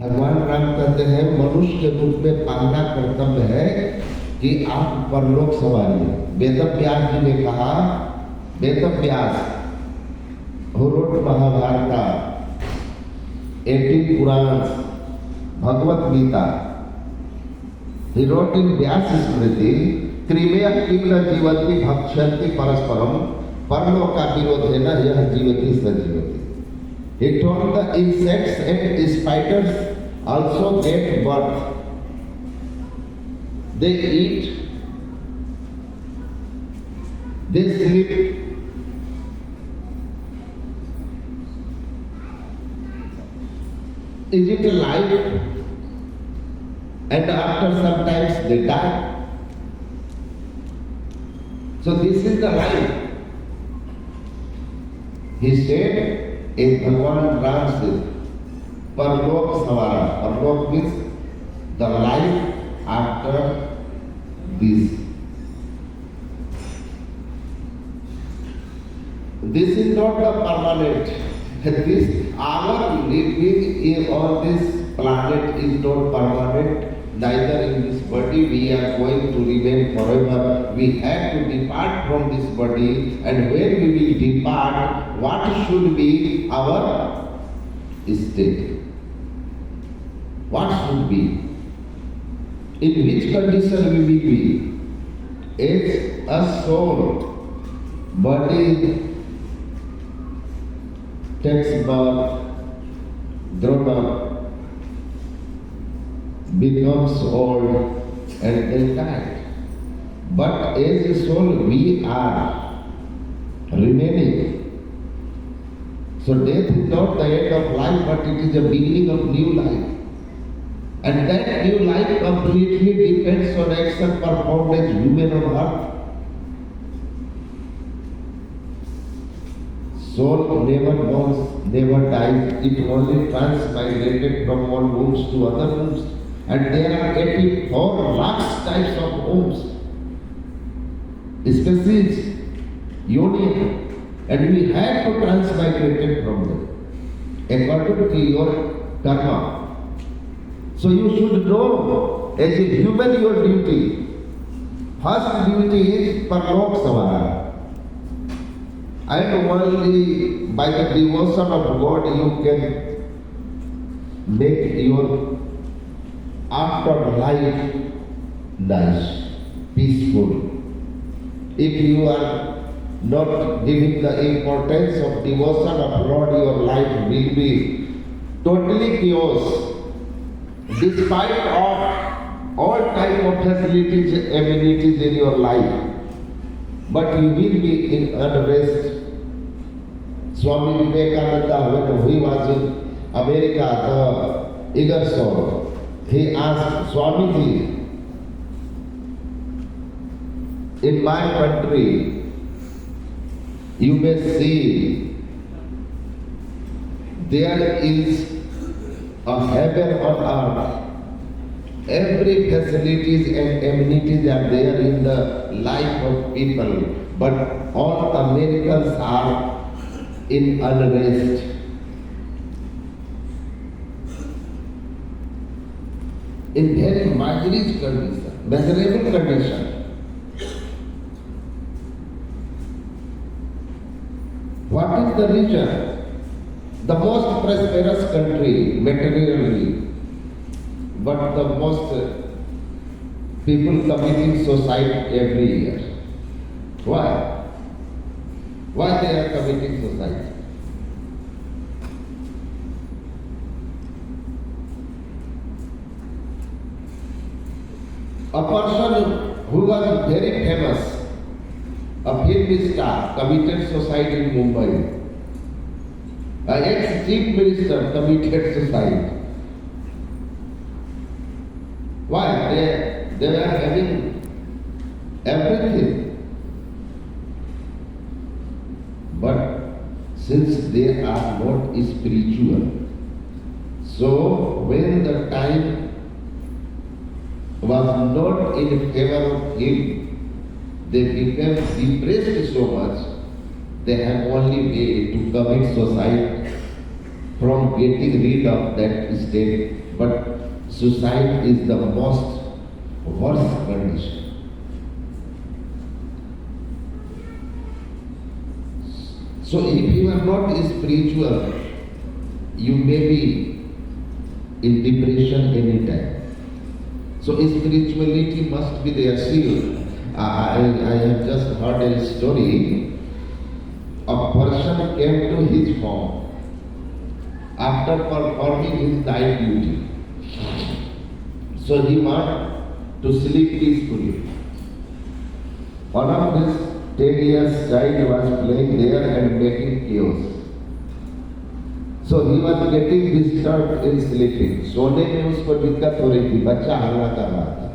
भगवान राम कहते हैं मनुष्य के रूप में पालना कर्तव्य है कि आप परलोक संवारिए। वेद व्यास जी ने कहा, Ved Vyas who wrote Mahabharat, 18 Purana, Bhagavad Gita, he wrote in व्यास स्मृति, त्रिमेय किल जीवति भक्ष्यन्ति परस्परम परलोका विरोधेन यह जीवति सजीवति। He told the insects and spiders also get birth. They eat, they sleep. Is it a life? And after some times they die. So this is the life. He said, is Bhagwan Ram said, Parlok Savara. Parlok means the life after this. This is not the permanent. This our living on this planet is not permanent. Neither in this body we are going to remain forever. We have to depart from this body, and when we will depart, what should be our state? What should be? In which condition we will be? As a soul, body takes birth, grown up, becomes old, and then died. But as a soul, we are remaining. So death is not the end of life, but it is the beginning of new life. And that new life completely depends on action performed as human on earth. Soul never born, never dies. It only transmigrated from one wombs to other wombs. And there are 84 lakhs types of wombs, species, union. And we have to transmigrate from them according to your karma. So you should know as a human your duty. First duty is Parlok Savara. And only by the devotion of God you can make your afterlife nice, peaceful. If you are not giving the importance of devotion of Lord, your life will be totally chaos. Despite of all type of facilities, amenities in your life, but you will be in unrest. Swami Vivekananda, when he was in America, the Ingersoll, he asked Swamiji, in my country, you may see there is a heaven on earth. Every facilities and amenities are there in the life of people, but all Americans are in unrest. In very miserable condition. What is the reason? The most prosperous country materially, but the most people committing suicide every year. Why? Why they are committing suicide? A person who was very famous, a film star, committed suicide in Mumbai. An ex-chief minister committed suicide. Why? They were having everything. But since they are not spiritual, so when the time was not in favor of him, they became depressed so much, they have only way to commit suicide from getting rid of that state But suicide is the most worst condition. So if you are not spiritual, you may be in depression anytime. So spirituality must be there. See, I have just heard a story. A person came to his home after performing his night duty. So he wanted to sleep peacefully. One of his 10 years child was playing there and making chaos. So he was getting disturbed in sleeping. सोने में उसको दिक्कत हो रही थी, बच्चा हल्ला कर रहा था.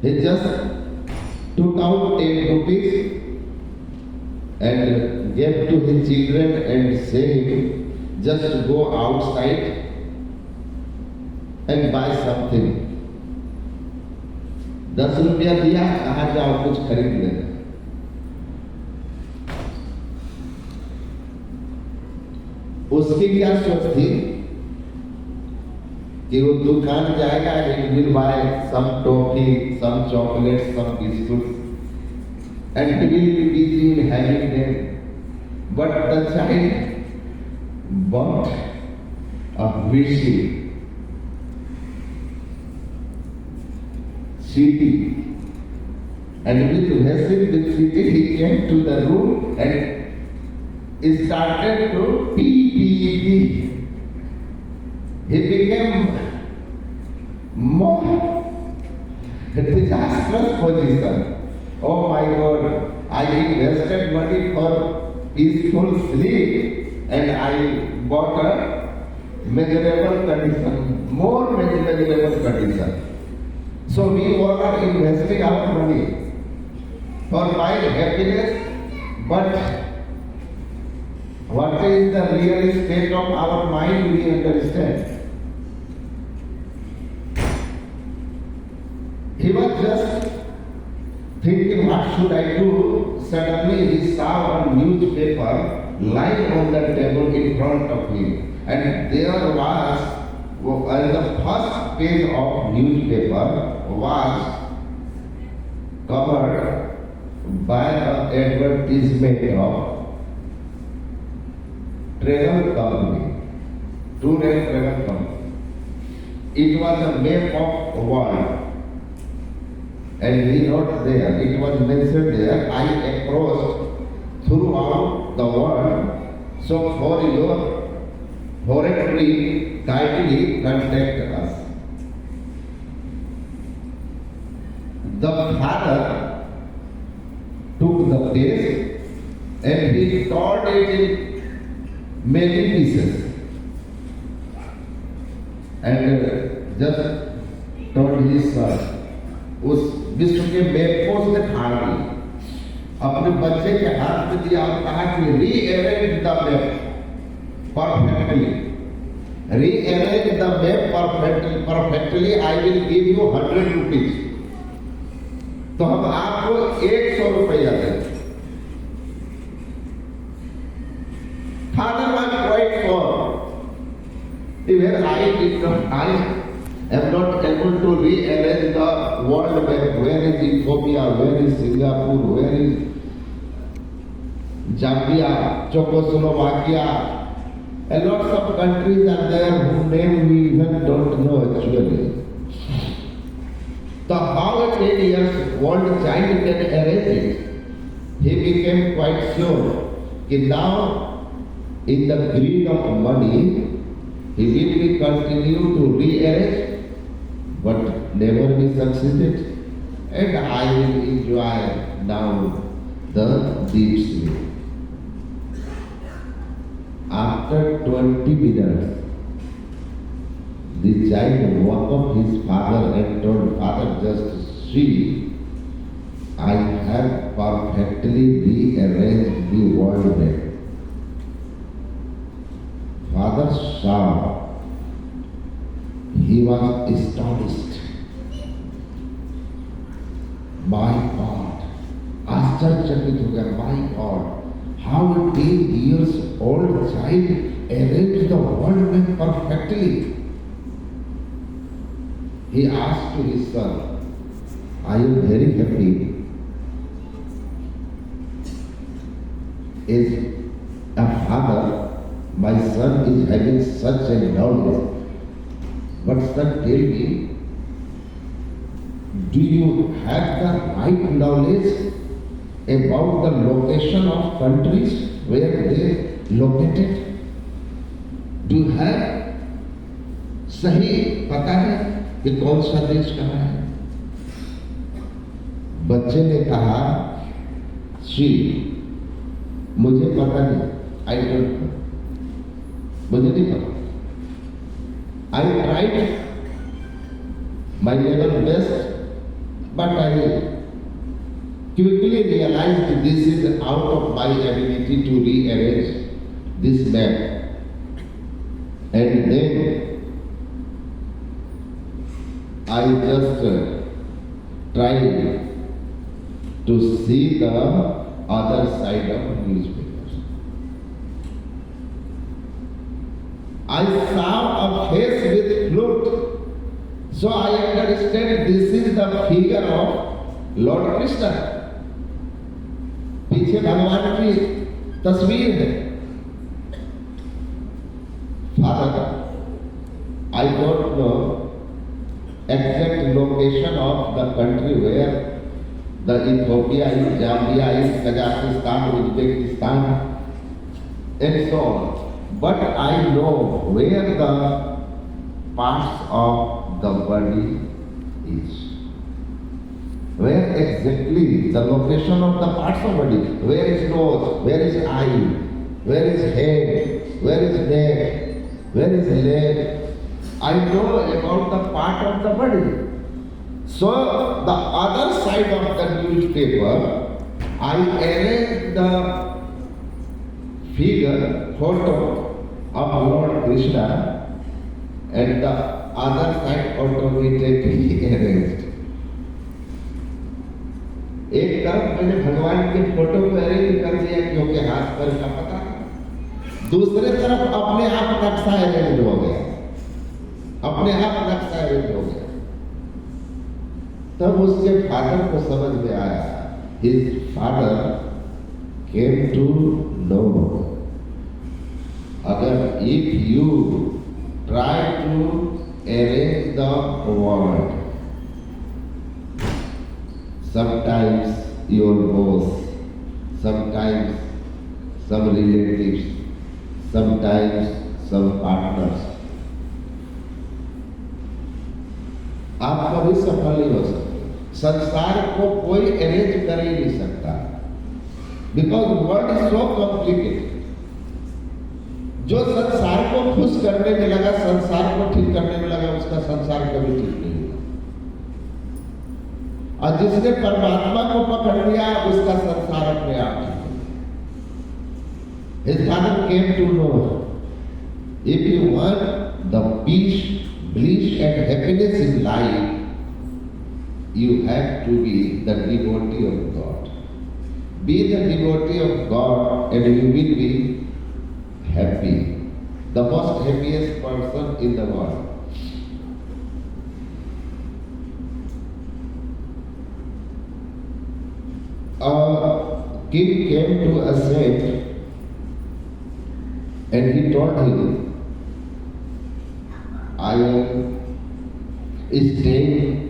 He just took out 10 rupees and gave to his children and said, just go outside and buy something. 10 रुपया दिया, कहा जाओ कुछ खरीद लेना. उसकी क्या सोच थी कि वो दुकान जाएगा, he will buy some toffee, some chocolates, some biscuits, and he will be busy in having them. But the child bought a whistle, city, and with whistle the city he came to the room and started to pee. He became more disastrous position. Oh my God, I invested money for peaceful sleep and I bought a miserable condition, more miserable condition. So we all are investing our money for my happiness, but what is the real state of our mind we understand. He was just thinking, what should I do? Suddenly he saw a newspaper lying on the table in front of him. And there was, on the first page of newspaper was covered by an advertisement of travel company, tour and travel company. It was a map of world. And he wrote there, it was mentioned there, I approached throughout the world, so for your foreign trip, kindly contact us. The father took the page and he tore it in many pieces and just told his son, उस विश्व के map को उसने फाड़ दिया, अपने बच्चे के हाथ में दिया और कहा कि rearrange the map perfectly, rearrange the map perfectly, I will give you 100 rupees. तो हम आपको 100 रुपया देंगे. Father was quiet for, even I did not, I am not able to rearrange the world map. Where is Ethiopia? Where is Singapore? Where is Zambia, Czechoslovakia? A lot of countries are there whose name we even don't know actually. So how a 10 years old child can arrange it? He became quite sure that now in the greed of money he will be continue to rearrange, but never be succeeded, and I will enjoy now the deep sleep. After 20 minutes, the child woke up his father and told, Father, just see, I have perfectly rearranged the world map. Father saw. He was astonished. My God, आश्चर्यचकित हो गया. My God, how a 10 years old child arrange the world man perfectly. He asked to his son, I am very happy as a father, my son is having such a knowledge. But son, tell me, do you have the right knowledge about the location of countries where they located? Do you have सही पता है कि कौन सा देश कहाँ है? बच्चे ने कहा, श्री मुझे पता नहीं, आई डोंट नो, मुझे नहीं पता. I tried my level best, but I quickly realized this is out of my ability to rearrange this map. And then I just tried to see the other side of newspapers. I saw a face with flute, so I understand this is the figure of Lord Krishna. पीछे भगवान की तस्वीर है. Father, I don't know exact location of the country where the Ethiopia is, Zambia is, Kazakhstan, Uzbekistan, and so on. But I know where the parts of the body is. Where exactly the location of the parts of body? Where is nose? Where is eye? Where is head? Where is neck? Where is leg? I know about the part of the body. So the other side of the newspaper, I arranged the figure, photo of Lord Krishna, and the other side automatically arranged. एक तरफ मैंने भगवान के photo को arrange कर दिया क्योंकि हाथ पर का पता, दूसरे तरफ अपने आप नक्शा अरेंज हो गया, अपने आप नक्शा अरेंज हो गया. तब उसके फादर को समझ में आया. His father came to know, अगर if you try to arrange the world, sometimes your boss, sometimes some relatives, sometimes some partners, आप कभी सफल नहीं हो सकते. संसार को कोई अरेंज कर ही नहीं सकता, because world is so complicated. जो संसार को खुश करने में लगा, संसार को ठीक करने में लगा, उसका संसार कभी ठीक नहीं हुआ. और जिसने परमात्मा को पकड़ लिया, उसका संसार अपने आप ठीक हो. His father came to know, if you want the peace, bliss and happiness in life, you have to be the devotee of God. Be the devotee of God and you will be happy. The most happiest person in the world. A king came to a saint and he told him, I am staying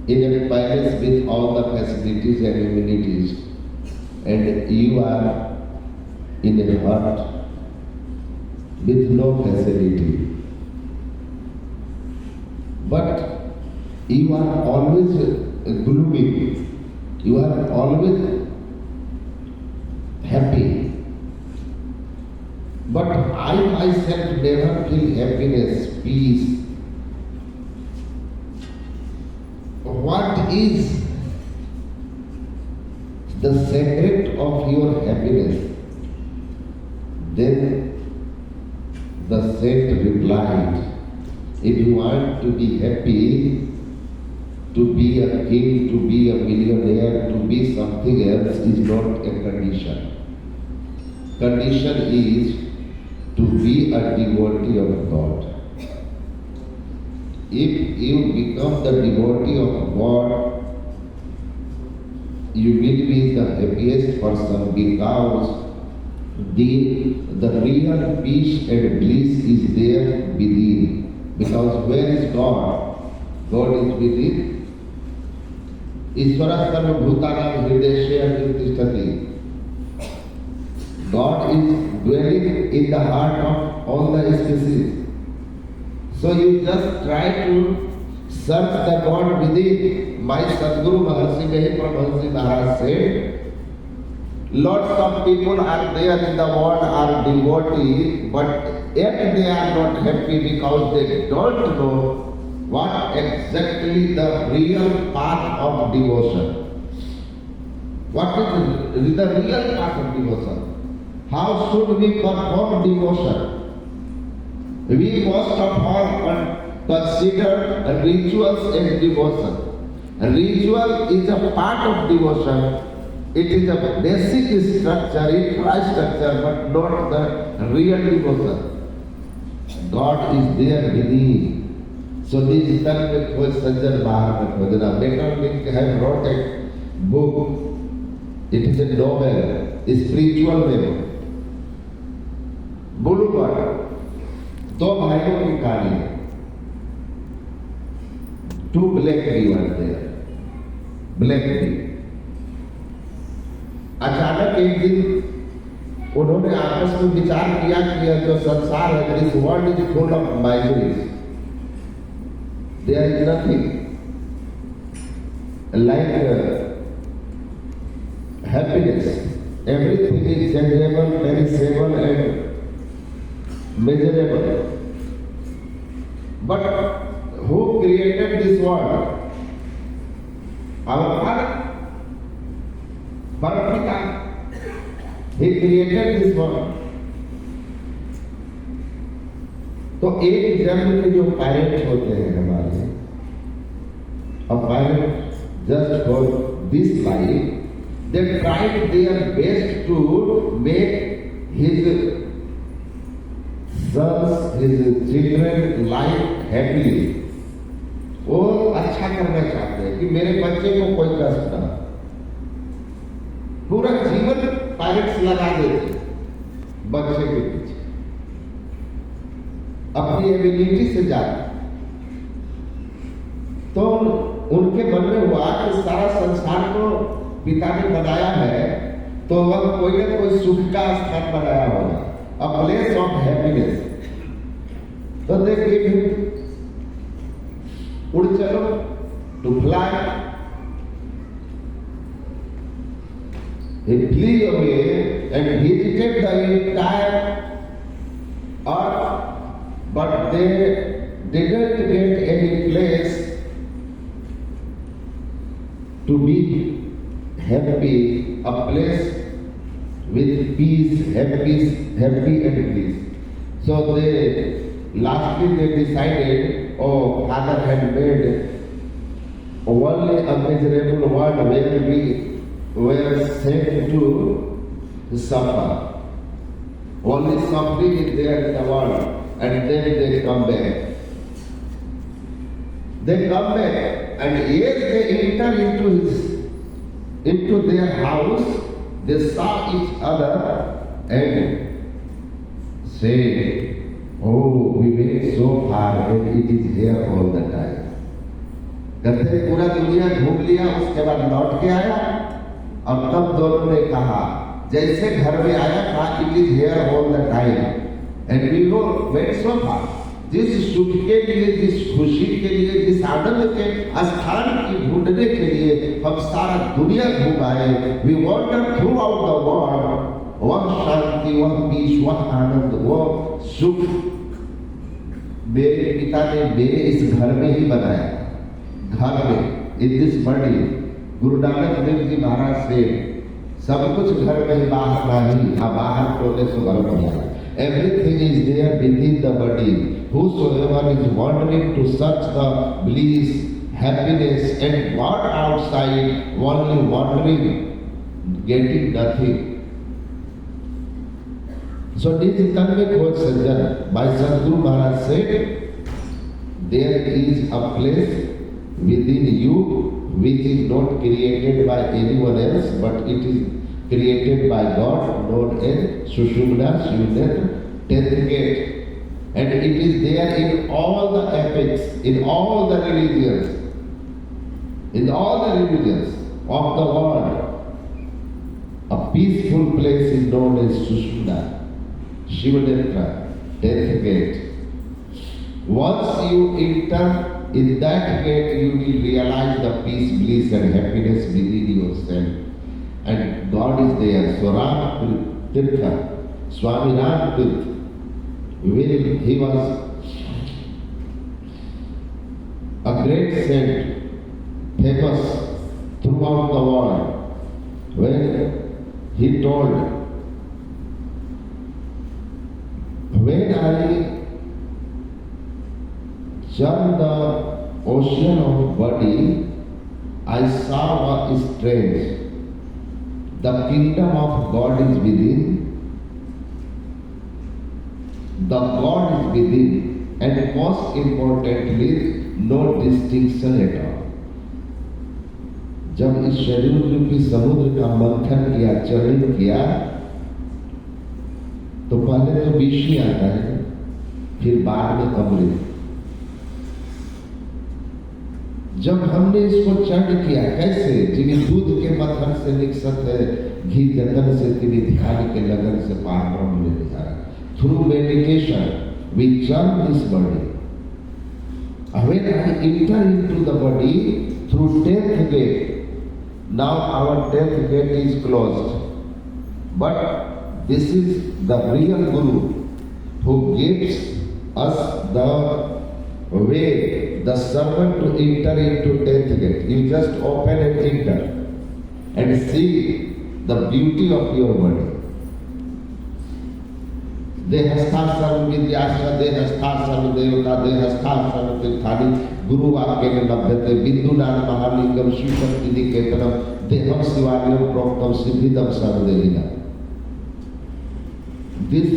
in a palace with all the facilities and amenities, and you are in a hut with no facility. But you are always gloomy, you are always happy. But I myself never feel happiness, peace. What is the secret of your happiness? Then the saint replied, if you want to be happy, to be a king, to be a millionaire, to be something else is not a condition. Condition is to be a devotee of God. If you become the devotee of God, you will be the happiest person because the real peace and bliss is there within. Because where is God? God is within. Ishvara sarva bhutanam hrideshya tishtati. God is dwelling in the heart of all the species. So you just try to search the God within. My Sadguru Maharshi Maharshi Maharaj said, lots of people are there in the world are devotees, but yet they are not happy because they don't know what exactly the real path of devotion. What is the real path of devotion? How should we perform devotion? We most of all consider rituals as devotion. A ritual is a part of devotion. It is a basic structure, infrastructure, but not the real devotion. God is there within. So this is that was Sajjan Maharaj Bhajana. Later have wrote a book. It is a novel, a spiritual novel. Boulevard. दो भाइयों की कहानी है. Two black bee were there. Black bee. अचानक एक दिन उन्होंने आपस में विचार किया कि यह जो संसार है, this world is full of miseries. There is nothing like happiness. Everything is changeable, perishable, and measurable. But who created this world? Our Father. Parampika. He created this world. तो एक जन्म के जो पेरेंट्स होते हैं हमारे, a parent just for this life, they tried their best to make his sons, his children life happily. वो अच्छा करना चाहते हैं कि मेरे बच्चे को कोई कष्ट ना. पूरा जीवन पेरेंट्स लगा देते बच्चे के पीछे, अपनी एबिलिटी से जाते. तो उनके मन में हुआ कि सारा संसार को पिता ने बनाया है, तो वह कोई ना कोई सुख का स्थान बनाया होगा, a place of happiness. तो they gave him उड़ चलो to fly. He flew away and visited the entire earth, but they didn't get any place to be happy, a place with peace, happy and peace. So lastly they decided, oh, Father had made only a miserable world where we were sent to suffer. Only suffering is there in the world, and then they come back. They come back, and as they enter into their house, they saw each other and say, oh, we went so far and it is here all the time. कहते हैं पूरा दुनिया घूम लिया, उसके बाद लौट के आया, और तब दोनों ने कहा जैसे घर में आया था, it is here all the time and we go wait so far. जिस सुख के लिए, जिस खुशी के लिए, जिस आनंद के स्थान की ढूंढने के लिए हम सारा दुनिया घूम आए. We wander throughout the world. वह शांति, वह पीस, वह आनंद, वह सुख मेरे पिता ने मेरे इस घर में ही बनाया. घर में, in this body. Guru Nanak Dev ji महाराज से सब कुछ घर में, बाहर नहीं. बाहर टोले से घर बनाया. Everything is there within the body. Whosoever is wandering to search the bliss, happiness, and what outside, only wandering, getting nothing. So this is conveyed towards Sajjan. By Sadguru Maharaj said, there is a place within you which is not created by anyone else, but it is created by God, known as Sushumna, Shivnetra, 10th gate. And it is there in all the epics, in all the religions, of the world. A peaceful place is known as Sushumna, Shivnetra, 10th gate. Once you enter in that gate, you will realize the peace, bliss and happiness within yourself. And God is there. So Ram Tirtha, Swami Ram Tirtha, he was a great saint, famous throughout the world, when he told, when I jumped the ocean of body, I saw what is strange. The kingdom of God is within. The God is within, and most importantly, no distinction at all. जब इस शरीर रूपी समुद्र का मंथन किया, चरण किया, तो पहले तो विष ही आता है, फिर बाद में अमृत। जब हमने इसको चढ़ किया, कैसे? जिन्हें दूध के मथन से निकसत है, घी जतन से तिन्हें ध्यान के लगन से पार ब्रह्म ले जा रहा। Through meditation, we churn this body. When I enter into the body through 10th gate, now our 10th gate is closed. But this is the real Guru who gives us the way, the servant to enter into 10th gate. You just open and enter and see the beauty of your body. देहस्था सर्व विद्याश्च देहस्था सर्व देवता देहस्था सर्व तीर्थानि गुरु वाक्य में लभ्यते बिंदुनाथ महालिंगम शिवशक्ति निकेतनम देहम शिवालयम प्रोक्तम सिद्धिदम सर्वदेहिना। This